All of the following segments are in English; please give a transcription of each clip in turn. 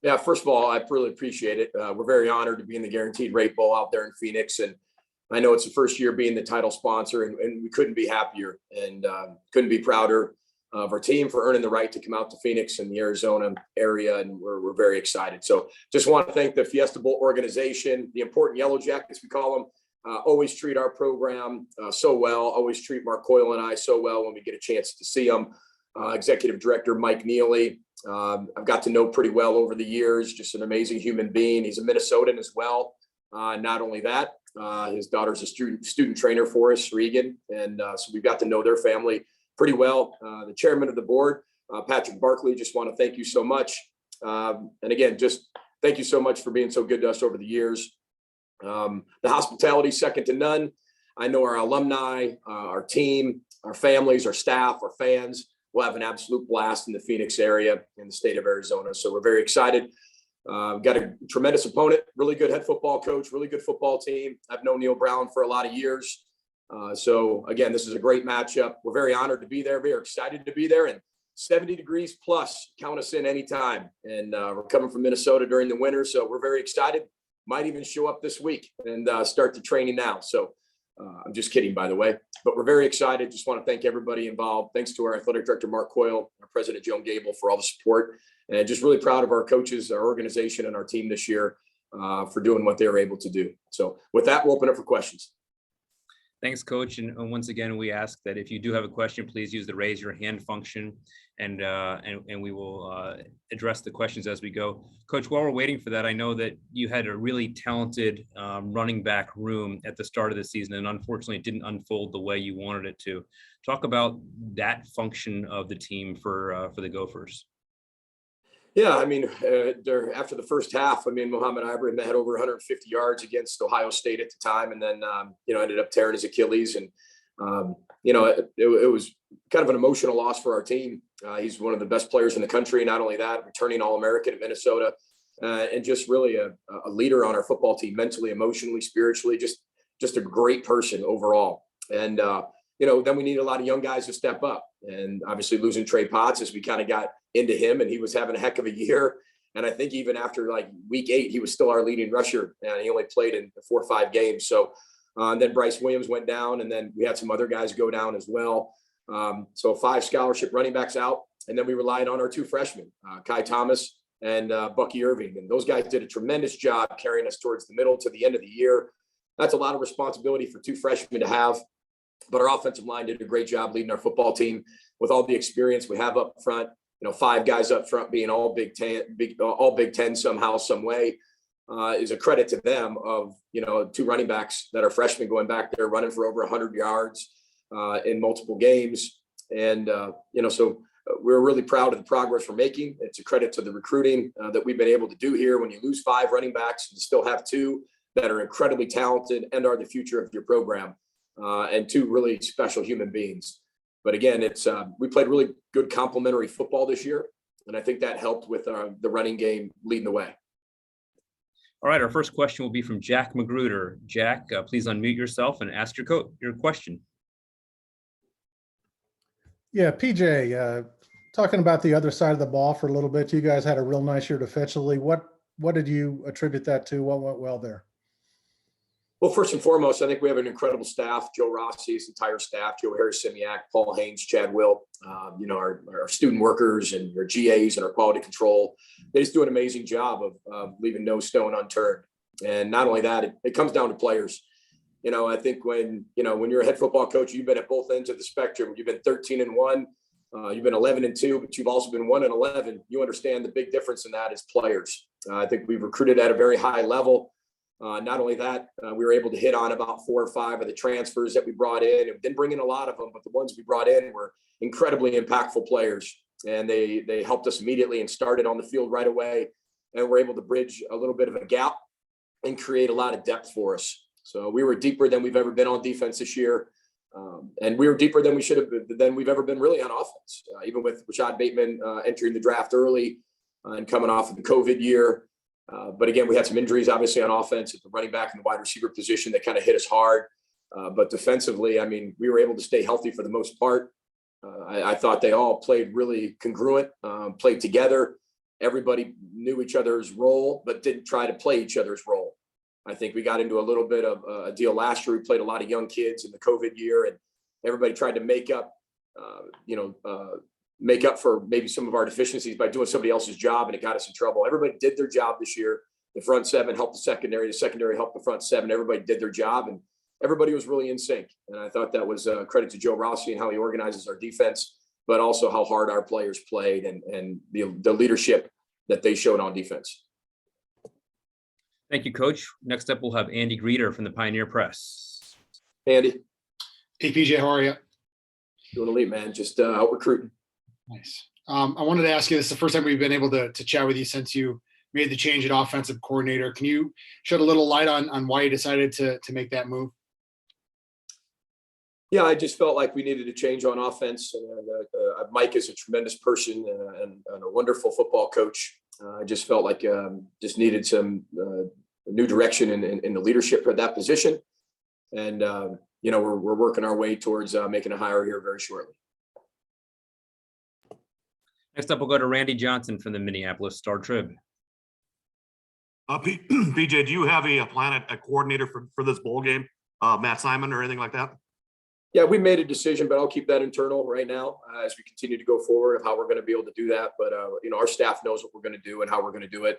Yeah, first of all, I really appreciate it. We're very honored to be in the Guaranteed Rate Bowl out there in Phoenix. And I know it's the first year being the title sponsor, and we couldn't be happier and couldn't be prouder of our team for earning the right to come out to Phoenix and the Arizona area. And we're very excited. So just want to thank the Fiesta Bowl organization, the important Yellow Jackets, we call them. Always treat our program so well, always treat Mark Coyle and I so well when we get a chance to see them. Executive Director Mike Neely, I've got to know pretty well over the years, just an amazing human being. He's a Minnesotan as well. Not only that, his daughter's a student trainer for us, Regan. And so we've got to know their family pretty well. The chairman of the board, Patrick Barkley, just want to thank you so much. And again, just thank you so much for being so good to us over the years. The hospitality second to none. I know our alumni, our team, our families, our staff, our fans will have an absolute blast in the Phoenix area in the state of Arizona. So we're very excited. Got a tremendous opponent, really good head football coach, really good football team. I've known Neil Brown for a lot of years. So again, this is a great matchup. We're very honored to be there. Very excited to be there. And 70 degrees plus, count us in anytime. And we're coming from Minnesota during the winter. So we're very excited. Might even show up this week and start the training now. So I'm just kidding, by the way, but we're very excited. Just want to thank everybody involved. Thanks to our athletic director, Mark Coyle, our president, Joan Gable, for all the support, and just really proud of our coaches, our organization, and our team this year for doing what they were able to do. So with that, we'll open up for questions. Thanks, Coach. And once again, we ask that if you do have a question, please use the raise your hand function, and we will address the questions as we go. Coach, while we're waiting for that, I know that you had a really talented running back room at the start of the season, and unfortunately, it didn't unfold the way you wanted it to. Talk about that function of the team for the Gophers. Yeah, I mean, after the first half, I mean, Mohamed Ibrahim had over 150 yards against Ohio State at the time, and then, ended up tearing his Achilles. And, it was kind of an emotional loss for our team. He's one of the best players in the country. Not only that, returning All-American at Minnesota, and just really a leader on our football team, mentally, emotionally, spiritually, just a great person overall. And, then we need a lot of young guys to step up. And obviously losing Trey Potts as we kind of got into him, and he was having a heck of a year. And I think even after like week 8, he was still our leading rusher, and he only played in 4 or 5 games. So then Bryce Williams went down, and then we had some other guys go down as well. So 5 scholarship running backs out, and then we relied on our 2 freshmen, Kai Thomas and Bucky Irving. And those guys did a tremendous job carrying us towards the middle to the end of the year. That's a lot of responsibility for 2 freshmen to have. But our offensive line did a great job leading our football team with all the experience we have up front. 5 guys up front being all Big Ten somehow, some way, is a credit to them of, 2 running backs that are freshmen going back there running for over 100 yards in multiple games. And, so we're really proud of the progress we're making. It's a credit to the recruiting that we've been able to do here. When you lose 5 running backs, you still have 2 that are incredibly talented and are the future of your program, and 2 really special human beings. But again, we played really good complementary football this year, and I think that helped with the running game leading the way. All right, our first question will be from Jack Magruder. Jack, please unmute yourself and ask your question. Yeah, PJ, talking about the other side of the ball for a little bit, you guys had a real nice year defensively. What did you attribute that to? What went well there? Well, first and foremost, I think we have an incredible staff. Joe Rossi, his entire staff, Joe Harris-Simiak, Paul Haynes, Chad Will, our student workers and our GAs and our quality control. They just do an amazing job of leaving no stone unturned. And not only that, it comes down to players. I think when you're a head football coach, you've been at both ends of the spectrum. You've been 13-1, you've been 11-2, but you've also been 1-11. You understand the big difference in that is players. I think we've recruited at a very high level. Not only that, we were able to hit on about 4 or 5 of the transfers that we brought in, and didn't bring in a lot of them, but the ones we brought in were incredibly impactful players, and they helped us immediately and started on the field right away, and we're able to bridge a little bit of a gap and create a lot of depth for us. So we were deeper than we've ever been on defense this year, and we were deeper than we've ever been really on offense, even with Rashad Bateman entering the draft early and coming off of the COVID year. But again, we had some injuries, obviously, on offense at the running back and the wide receiver position that kind of hit us hard. But defensively, I mean, we were able to stay healthy for the most part. I thought they all played really congruent, played together. everybody knew each other's role, but didn't try to play each other's role. I think we got into a little bit of a deal last year. We played a lot of young kids in the COVID year, and everybody tried to make up for maybe some of our deficiencies by doing somebody else's job, and it got us in trouble. Everybody did their job this year. The front seven helped the secondary helped the front seven. Everybody did their job, and everybody was really in sync. And I thought that was credit to Joe Rossi and how he organizes our defense, but also how hard our players played and the leadership that they showed on defense. Thank you, Coach. Next up, we'll have Andy Greeter from the Pioneer Press. Andy. Hey, PJ, how are you? Doing elite, man. Just out recruiting. Nice. I wanted to ask you, this is the first time we've been able to chat with you since you made the change at offensive coordinator. Can you shed a little light on why you decided to make that move? Yeah, I just felt like we needed a change on offense. Mike is a tremendous person and a wonderful football coach. I just felt like just needed some new direction in the leadership of that position. And, we're working our way towards making a hire here very shortly. Next up, we'll go to Randy Johnson from the Minneapolis Star-Tribune. PJ, do you have a plan at coordinator for this bowl game? Matt Simon or anything like that? Yeah, we made a decision, but I'll keep that internal right now as we continue to go forward of how we're going to be able to do that. But, our staff knows what we're going to do and how we're going to do it.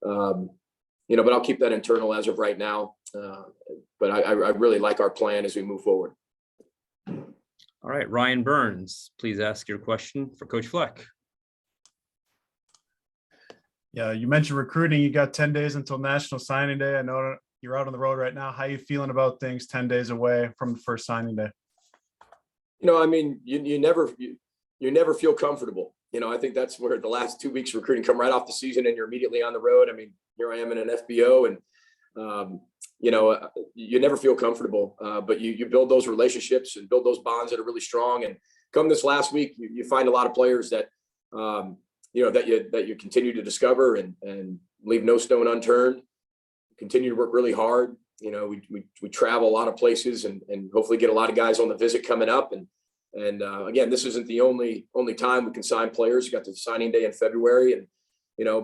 But I'll keep that internal as of right now. But I really like our plan as we move forward. All right, Ryan Burns, please ask your question for Coach Fleck. Yeah, you mentioned recruiting. You got 10 days until National Signing Day. I know you're out on the road right now. How are you feeling about things 10 days away from the first signing day? You never feel comfortable. I think that's where the last 2 weeks of recruiting come right off the season and you're immediately on the road. Here I am in an FBO and, you never feel comfortable, but you build those relationships and build those bonds that are really strong. And come this last week, you find a lot of players that, that you continue to discover and leave no stone unturned, continue to work really hard. We travel a lot of places and hopefully get a lot of guys on the visit coming up. And again, this isn't the only time we can sign players. You got the signing day in February and,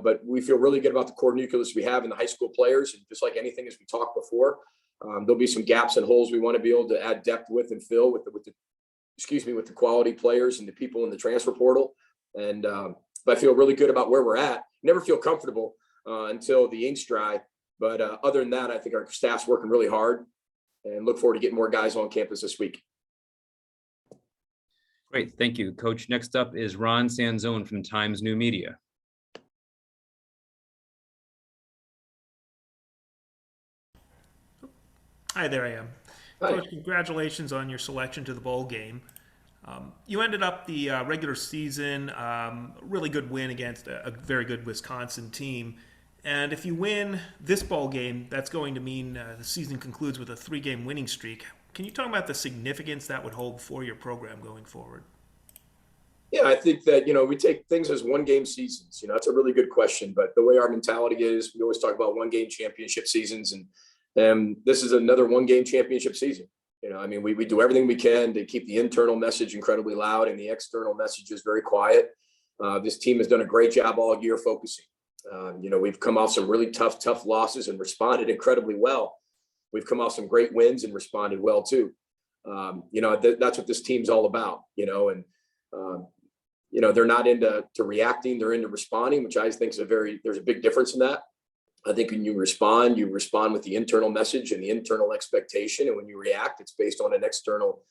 but we feel really good about the core nucleus we have in the high school players. And just like anything, as we talked before, there'll be some gaps and holes we want to be able to add depth with and fill with the quality players and the people in the transfer portal. And but I feel really good about where we're at. Never feel comfortable until the ink's dry. But other than that, I think our staff's working really hard and look forward to getting more guys on campus this week. Great, thank you, Coach. Next up is Ron Sanzone from Times New Media. Hi, there I am. Hi. Coach, congratulations on your selection to the bowl game. You ended up the regular season, really good win against a very good Wisconsin team. And if you win this bowl game, that's going to mean the season concludes with a 3-game winning streak. Can you talk about the significance that would hold for your program going forward? Yeah, I think that, we take things as 1-game seasons. It's a really good question. But the way our mentality is, we always talk about 1-game championship seasons. And this is another 1-game championship season. We do everything we can to keep the internal message incredibly loud and the external message is very quiet. This team has done a great job all year focusing. We've come off some really tough losses and responded incredibly well. We've come off some great wins and responded well too. That's what this team's all about, they're not into reacting, they're into responding, which I think there's a big difference in that. I think when you respond with the internal message and the internal expectation. And when you react, it's based on an external,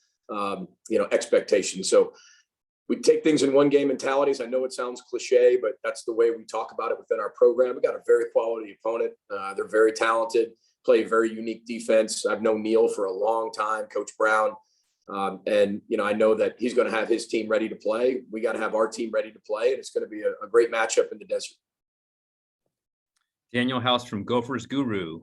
expectation. So we take things in 1-game mentalities. I know it sounds cliche, but that's the way we talk about it within our program. We got a very quality opponent. They're very talented, play a very unique defense. I've known Neil for a long time, Coach Brown. And I know that he's going to have his team ready to play. We got to have our team ready to play. And it's going to be a great matchup in the desert. Daniel House from Gophers Guru,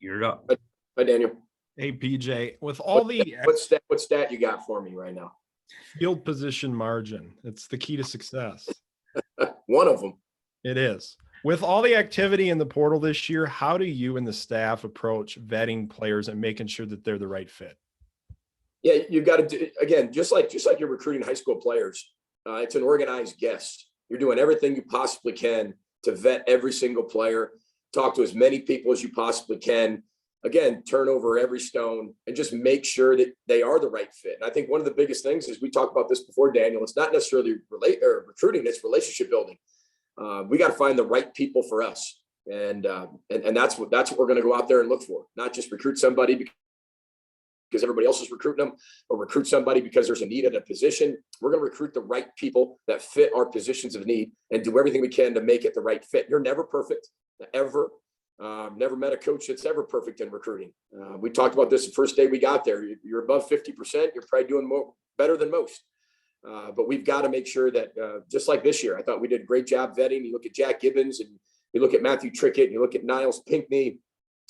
you're up. Hi, Daniel. Hey, PJ, with all What stat you got for me right now? field position margin, it's the key to success. One of them. It is. With all the activity in the portal this year, how do you and the staff approach vetting players and making sure that they're the right fit? Yeah, you've got to do, again, just like you're recruiting high school players. It's an organized guess. You're doing everything you possibly can to vet every single player, talk to as many people as you possibly can. Again, turn over every stone and just make sure that they are the right fit. And I think one of the biggest things is, we talked about this before, Daniel, it's not necessarily recruiting, it's relationship building. We got to find the right people for us. And that's what we're going to go out there and look for, not just recruit somebody because everybody else is recruiting them, or recruit somebody because there's a need at a position. We're going to recruit the right people that fit our positions of need and do everything we can to make it the right fit. You're never perfect, ever. Never met a coach that's ever perfect in recruiting. We talked about this the first day we got there. You're above 50%. You're probably doing better than most. But we've got to make sure that, just like this year, I thought we did a great job vetting. You look at Jack Gibbons, and you look at Matthew Trickett, and you look at Niles Pinckney,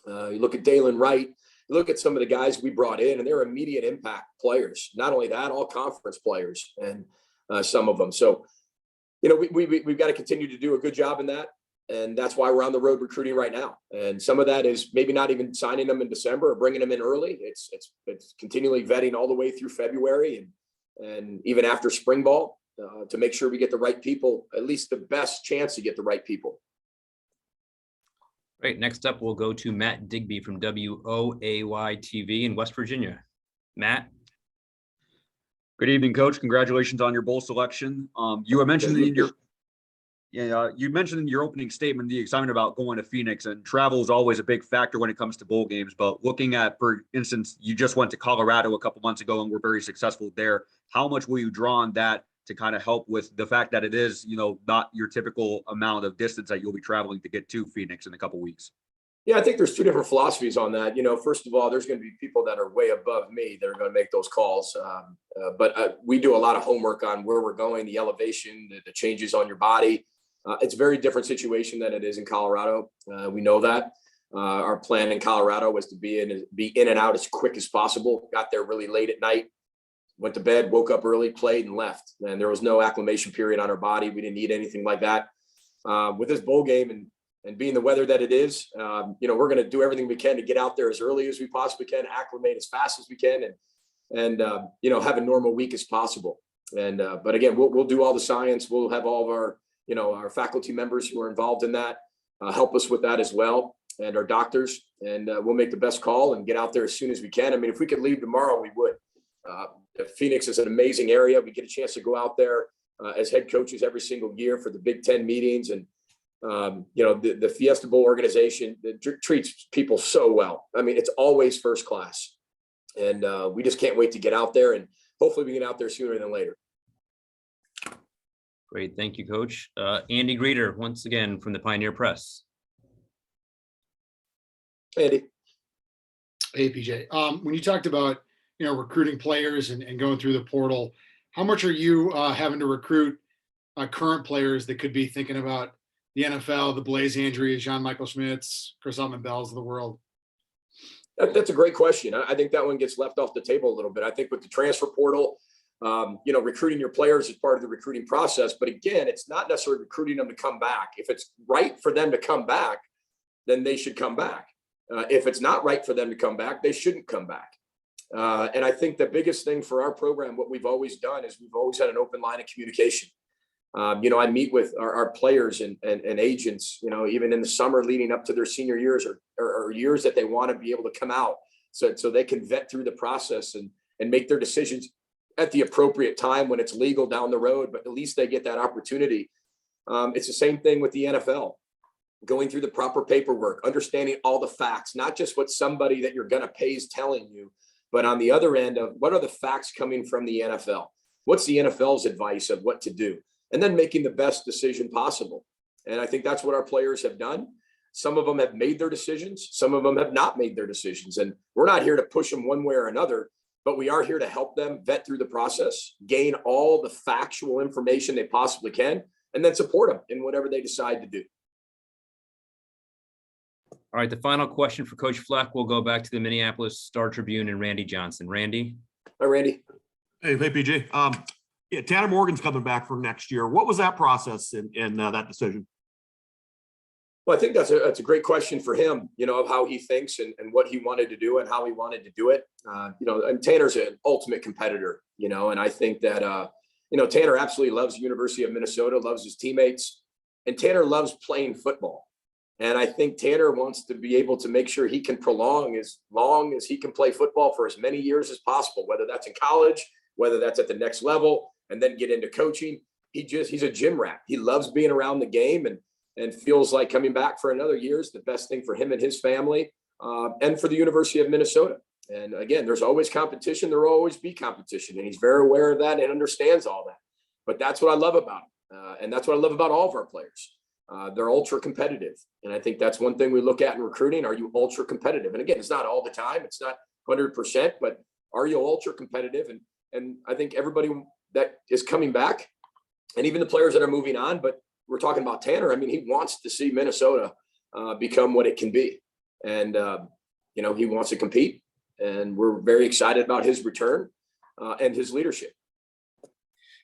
you look at Dalen Wright, you look at some of the guys we brought in, and they're immediate impact players. Not only that, all conference players, and some of them. So, we've got to continue to do a good job in that. And that's why we're on the road recruiting right now. And some of that is maybe not even signing them in December or bringing them in early. It's continually vetting all the way through February and even after spring ball, to make sure we get the right people, at least the best chance to get the right people. Great. Next up, we'll go to Matt Digby from WOAY TV in West Virginia. Matt. Good evening, Coach. Congratulations on your bowl selection. You were mentioned in your you mentioned in your opening statement the excitement about going to Phoenix, and travel is always a big factor when it comes to bowl games. But looking at, for instance, you just went to Colorado a couple months ago and were very successful there. How much will you draw on that to kind of help with the fact that it is, not your typical amount of distance that you'll be traveling to get to Phoenix in a couple weeks? Yeah, I think there's two different philosophies on that. First of all, there's going to be people that are way above me that are going to make those calls. But we do a lot of homework on where we're going, the elevation, the changes on your body. It's a very different situation than it is in Colorado. We know that. Our plan in Colorado was to be in and out as quick as possible. Got there really late at night, went to bed, woke up early, played, and left. And there was no acclimation period on our body. We didn't need anything like that. With this bowl game and being the weather that it is, we're going to do everything we can to get out there as early as we possibly can, acclimate as fast as we can, and have a normal week as possible. But again, we'll do all the science. We'll have all of our our faculty members who are involved in that help us with that as well, and our doctors, and we'll make the best call and get out there as soon as we can. I mean, if we could leave tomorrow, we would. Phoenix is an amazing area. We get a chance to go out there as head coaches every single year for the Big Ten meetings, and the Fiesta Bowl organization that treats people so well. I mean, it's always first class, and we just can't wait to get out there, and hopefully we get out there sooner than later. Great. Thank you, Coach. Andy Greeter, once again, from the Pioneer Press. Andy. Hey, PJ. When you talked about, recruiting players and going through the portal, how much are you having to recruit current players that could be thinking about the NFL, the Blaze Andrews, John Michael Schmitz, Chris Altman-Bells of the world? That's a great question. I think that one gets left off the table a little bit. I think with the transfer portal, recruiting your players is part of the recruiting process. But again, it's not necessarily recruiting them to come back. If it's right for them to come back, then they should come back. If it's not right for them to come back, they shouldn't come back. And I think the biggest thing for our program, what we've always done is we've always had an open line of communication. I meet with our players and agents, even in the summer leading up to their senior years or years that they want to be able to come out so they can vet through the process and make their decisions at the appropriate time when it's legal down the road, but at least they get that opportunity. It's the same thing with the NFL, going through the proper paperwork, understanding all the facts, not just what somebody that you're going to pay is telling you, but on the other end of what are the facts coming from the NFL? What's the NFL's advice of what to do? And then making the best decision possible. And I think that's what our players have done. Some of them have made their decisions. Some of them have not made their decisions. And we're not here to push them one way or another, but we are here to help them vet through the process, gain all the factual information they possibly can, and then support them in whatever they decide to do. All right, the final question for Coach Fleck will go back to the Minneapolis Star Tribune and Randy Johnson. Randy. Hi, Randy. Hey, PJ. Tanner Morgan's coming back for next year. What was that process in that decision? Well, I think that's a great question for him, of how he thinks and what he wanted to do and how he wanted to do it. And Tanner's an ultimate competitor, and I think that, Tanner absolutely loves the University of Minnesota, loves his teammates. And Tanner loves playing football. And I think Tanner wants to be able to make sure he can prolong as long as he can play football for as many years as possible, whether that's in college, whether that's at the next level, and then get into coaching. He's a gym rat. He loves being around the game and feels like coming back for another year is the best thing for him and his family, and for the University of Minnesota. And again, there's always competition. There will always be competition. And he's very aware of that and understands all that. But that's what I love about him. And that's what I love about all of our players. They're ultra competitive. And I think that's one thing we look at in recruiting. Are you ultra competitive? And again, it's not all the time. It's not 100%, but are you ultra competitive? And I think everybody that is coming back, and even the players that are moving on, but we're talking about Tanner. I mean, he wants to see Minnesota become what it can be. And, he wants to compete. And we're very excited about his return and his leadership.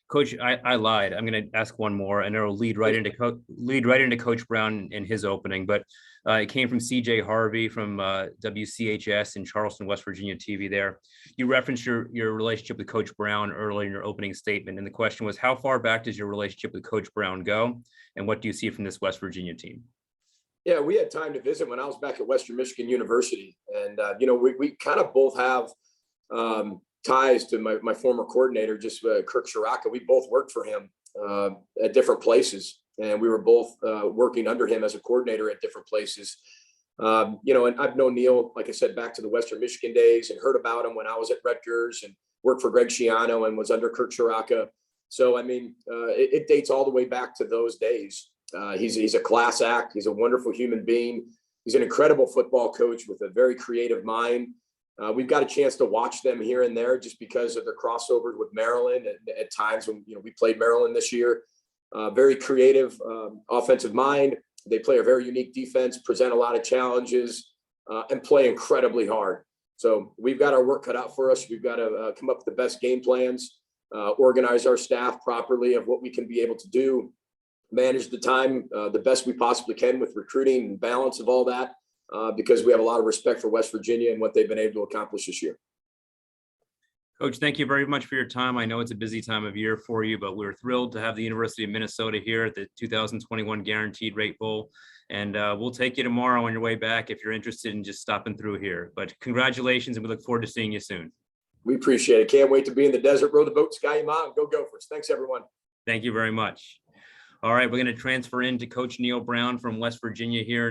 Coach, I lied. I'm going to ask one more, and it'll lead right into Coach Brown in his opening. But it came from CJ Harvey from WCHS in Charleston, West Virginia TV. There, you referenced your relationship with Coach Brown earlier in your opening statement, and the question was, how far back does your relationship with Coach Brown go, and what do you see from this West Virginia team? Yeah, we had time to visit when I was back at Western Michigan University, and we kind of both have ties to my former coordinator, just Kirk Shiraka. We both worked for him at different places, and we were both working under him as a coordinator at different places. And I've known Neil, like I said, back to the Western Michigan days, and heard about him when I was at Rutgers and worked for Greg Schiano and was under Kirk Shiraka. So, I mean, it dates all the way back to those days. He's a class act. He's a wonderful human being. He's an incredible football coach with a very creative mind. We've got a chance to watch them here and there just because of their crossovers with Maryland at times when we played Maryland this year. Very creative offensive mind. They play a very unique defense, present a lot of challenges, and play incredibly hard. So we've got our work cut out for us. We've got to come up with the best game plans, organize our staff properly of what we can be able to do, manage the time the best we possibly can with recruiting and balance of all that. Because we have a lot of respect for West Virginia and what they've been able to accomplish this year. Coach, thank you very much for your time. I know it's a busy time of year for you, but we're thrilled to have the University of Minnesota here at the 2021 Guaranteed Rate Bowl. And we'll take you tomorrow on your way back if you're interested in just stopping through here. But congratulations, and we look forward to seeing you soon. We appreciate it. Can't wait to be in the desert, row the boat, Sky Mountain. Go Gophers. Thanks, everyone. Thank you very much. All right, we're going to transfer into Coach Neil Brown from West Virginia here.